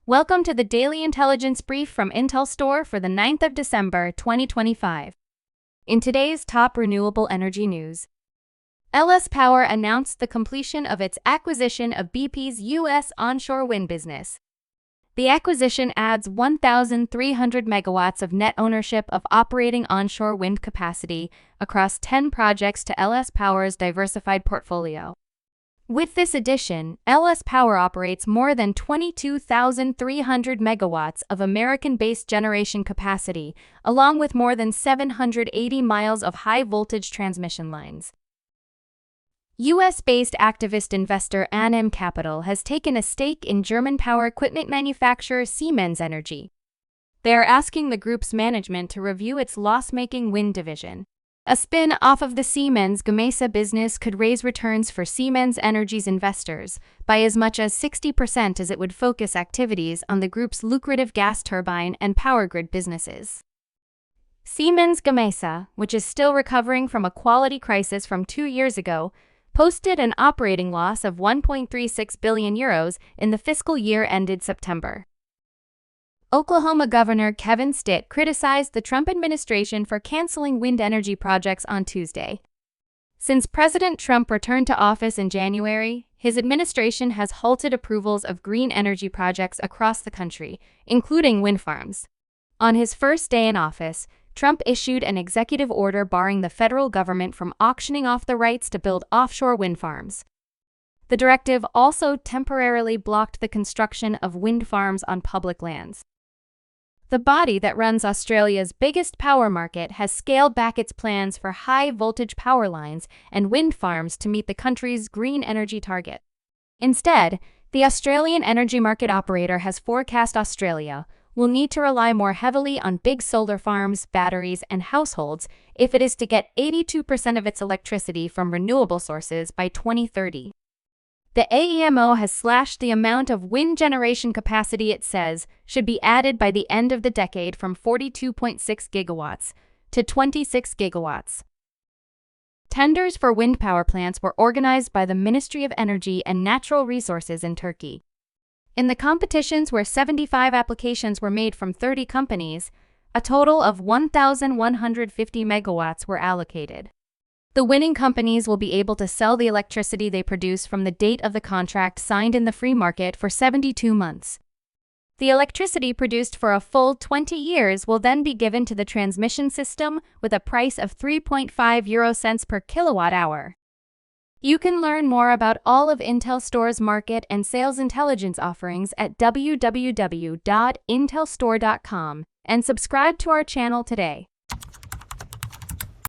Welcome to the Daily Intelligence Brief from IntelStor for the 9th of December, 2025. In today's top renewable energy news, LS Power announced the completion of its acquisition of BP's U.S. onshore wind business. The acquisition adds 1,300 megawatts of net ownership of operating onshore wind capacity across 10 projects to LS Power's diversified portfolio. With this addition, LS Power operates more than 22,300 megawatts of American-based generation capacity, along with more than 780 miles of high-voltage transmission lines. U.S.-based activist investor AEMO Capital has taken a stake in German power equipment manufacturer Siemens Energy. They are asking the group's management to review its loss-making wind division. A spin-off of the Siemens Gamesa business could raise returns for Siemens Energy's investors by as much as 60% as it would focus activities on the group's lucrative gas turbine and power grid businesses. Siemens Gamesa, which is still recovering from a quality crisis from 2 years ago, posted an operating loss of €1.36 billion in the fiscal year ended September. Oklahoma Governor Kevin Stitt criticized the Trump administration for canceling wind energy projects on Tuesday. Since President Trump returned to office in January, his administration has halted approvals of green energy projects across the country, including wind farms. On his first day in office, Trump issued an executive order barring the federal government from auctioning off the rights to build offshore wind farms. The directive also temporarily blocked the construction of wind farms on public lands. The body that runs Australia's biggest power market has scaled back its plans for high-voltage power lines and wind farms to meet the country's green energy target. Instead, the Australian energy market operator has forecast Australia will need to rely more heavily on big solar farms, batteries, and households if it is to get 82% of its electricity from renewable sources by 2030. The AEMO has slashed the amount of wind generation capacity it says should be added by the end of the decade from 42.6 gigawatts to 26 gigawatts. Tenders for wind power plants were organized by the Ministry of Energy and Natural Resources in Turkey. In the competitions where 75 applications were made from 30 companies, a total of 1,150 megawatts were allocated. The winning companies will be able to sell the electricity they produce from the date of the contract signed in the free market for 72 months. The electricity produced for a full 20 years will then be given to the transmission system with a price of 3.5 euro cents per kilowatt hour. You can learn more about all of IntelStor's market and sales intelligence offerings at www.intelstor.com and subscribe to our channel today.